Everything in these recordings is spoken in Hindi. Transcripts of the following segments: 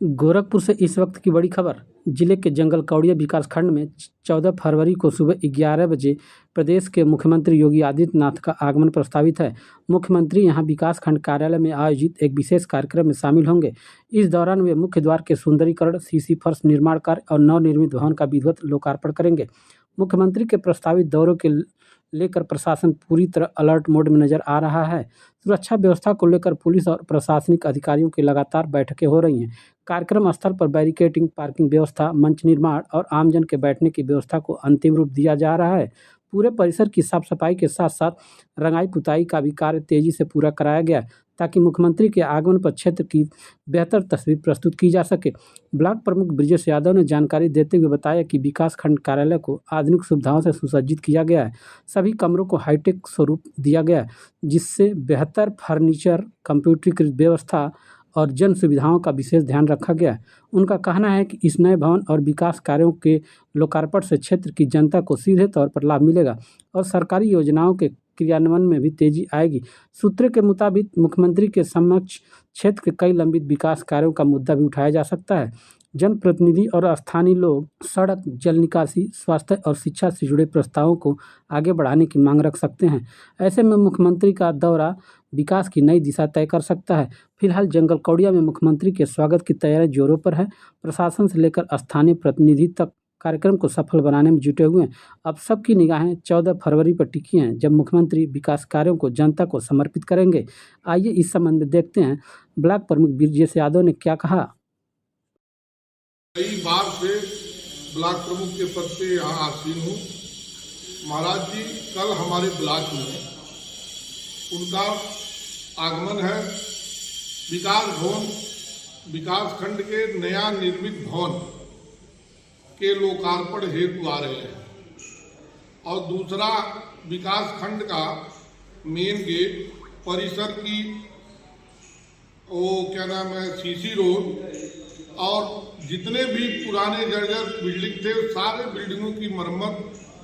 गोरखपुर से इस वक्त की बड़ी खबर। जिले के जंगल कौड़िया विकासखंड में 14 फरवरी को सुबह 11 बजे प्रदेश के मुख्यमंत्री योगी आदित्यनाथ का आगमन प्रस्तावित है। मुख्यमंत्री यहां विकासखंड कार्यालय में आयोजित एक विशेष कार्यक्रम में शामिल होंगे। इस दौरान वे मुख्य द्वार के सुंदरीकरण, सीसी फर्श निर्माण कार्य और नवनिर्मित भवन का विधिवत लोकार्पण करेंगे। मुख्यमंत्री के प्रस्तावित दौरे के लेकर प्रशासन पूरी तरह अलर्ट मोड में नजर आ रहा है। सुरक्षा व्यवस्था को लेकर पुलिस और प्रशासनिक अधिकारियों की लगातार बैठकें हो रही हैं। कार्यक्रम स्थल पर बैरिकेडिंग, पार्किंग व्यवस्था, मंच निर्माण और आमजन के बैठने की व्यवस्था को अंतिम रूप दिया जा रहा है। पूरे परिसर की साफ सफाई के साथ साथ रंगाई पुताई का भी कार्य तेजी से पूरा कराया गया है, ताकि मुख्यमंत्री के आगमन पर क्षेत्र की बेहतर तस्वीर प्रस्तुत की जा सके। ब्लॉक प्रमुख ब्रिजेश यादव ने जानकारी देते हुए बताया कि विकास खंड कार्यालय को आधुनिक सुविधाओं से सुसज्जित किया गया है। सभी कमरों को हाईटेक स्वरूप दिया गया है, जिससे बेहतर फर्नीचर, कंप्यूटरीकृत व्यवस्था और जन सुविधाओं का विशेष ध्यान रखा गया है। उनका कहना है कि इस नए भवन और विकास कार्यों के लोकार्पण से क्षेत्र की जनता को सीधे तौर पर लाभ मिलेगा और सरकारी योजनाओं के क्रियान्वयन में भी तेजी आएगी। सूत्रों के मुताबिक मुख्यमंत्री के समक्ष क्षेत्र के कई लंबित विकास कार्यों का मुद्दा भी उठाया जा सकता है। जनप्रतिनिधि और स्थानीय लोग सड़क, जल निकासी, स्वास्थ्य और शिक्षा से जुड़े प्रस्तावों को आगे बढ़ाने की मांग रख सकते हैं। ऐसे में मुख्यमंत्री का दौरा विकास की नई दिशा तय कर सकता है। फिलहाल जंगल कौड़िया में मुख्यमंत्री के स्वागत की तैयारी जोरों पर है। प्रशासन से लेकर स्थानीय प्रतिनिधि तक कार्यक्रम को सफल बनाने में जुटे हुए हैं। अब सबकी निगाहें 14 फरवरी पर टिकी हैं, जब मुख्यमंत्री विकास कार्यों को जनता को समर्पित करेंगे। आइए इस संबंध में देखते हैं ब्लॉक प्रमुख ब्रिजेश यादव ने क्या कहा। कई बार से ब्लॉक प्रमुख के पद पे यहाँ आसीन हूँ। महाराज जी कल हमारे ब्लॉक में उनका आगमन है। विकास भवन, विकास खंड के नया निर्मित भवन के लोकार्पण हेतु आ रहे हैं और दूसरा विकास खंड का मेन गेट, परिसर की वो क्या नाम है, सीसी रोड और जितने भी पुराने जर्जर बिल्डिंग थे सारे बिल्डिंगों की मरम्मत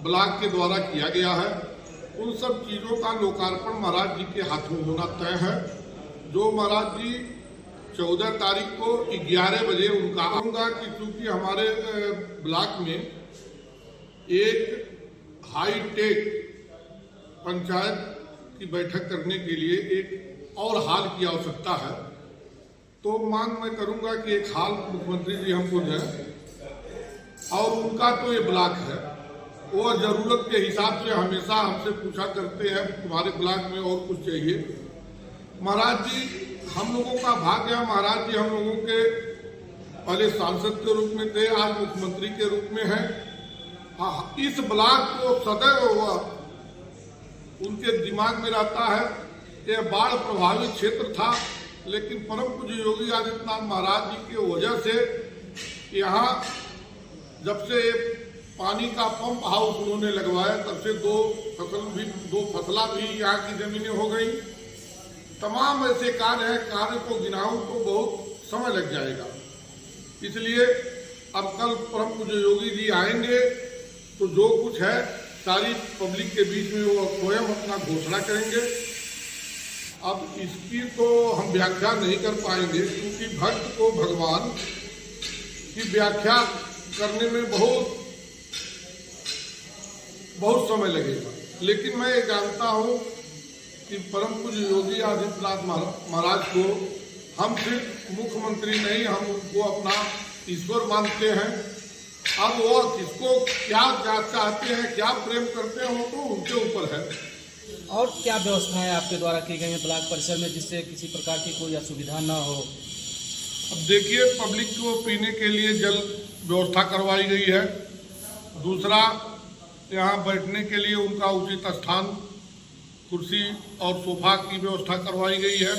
ब्लॉक के द्वारा किया गया है। उन सब चीज़ों का लोकार्पण महाराज जी के हाथों होना तय है, जो महाराज जी 14 तारीख को 11 बजे उनका आऊँगा। कि चूँकि हमारे ब्लॉक में एक हाईटेक पंचायत की बैठक करने के लिए एक और हाल की आवश्यकता है, तो मांग मैं करूंगा कि एक हाल मुख्यमंत्री जी हमको दें। और उनका तो ये ब्लॉक है, वो जरूरत के हिसाब से हमेशा हमसे पूछा करते हैं तुम्हारे ब्लॉक में और कुछ चाहिए। महाराज जी हम लोगों का भाग्य है, महाराज जी हम लोगों के पहले सांसद के रूप में थे, आज मुख्यमंत्री के रूप में है। इस ब्लॉक को सदैव हुआ उनके दिमाग में रहता है। यह बाढ़ प्रभावित क्षेत्र था, लेकिन परम पूज्य योगी आदित्यनाथ महाराज जी की वजह से यहाँ जब से पानी का पंप हाउस उन्होंने लगवाया, तब से दो फसला भी यहाँ की जमीनें हो गई। तमाम ऐसे कार्य हैं, कार्य को गिनाऊं तो बहुत समय लग जाएगा। इसलिए अब कल परम पूज्य योगी जी आएंगे तो जो कुछ है सारी पब्लिक के बीच में वो स्वयं अपना घोषणा करेंगे। अब इसकी तो हम व्याख्या नहीं कर पाएंगे, क्योंकि भक्त को भगवान की व्याख्या करने में बहुत समय लगेगा। लेकिन मैं ये जानता हूँ कि परम पूज्य योगी आदित्यनाथ महाराज को हम सिर्फ मुख्यमंत्री नहीं, हम उनको अपना ईश्वर मानते हैं। अब वो किसको क्या चाहते हैं, क्या प्रेम करते हैं, वो तो उनके ऊपर है। और क्या व्यवस्थाएं आपके द्वारा की गई हैं ब्लॉक परिसर में, जिससे किसी प्रकार की कोई असुविधा न हो? अब देखिए, पब्लिक को पीने के लिए जल व्यवस्था करवाई गई है। दूसरा, यहाँ बैठने के लिए उनका उचित स्थान, कुर्सी और सोफा की व्यवस्था करवाई गई है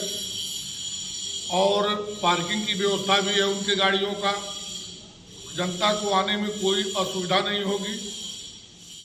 और पार्किंग की व्यवस्था भी है उनके गाड़ियों का। जनता को आने में कोई असुविधा नहीं होगी।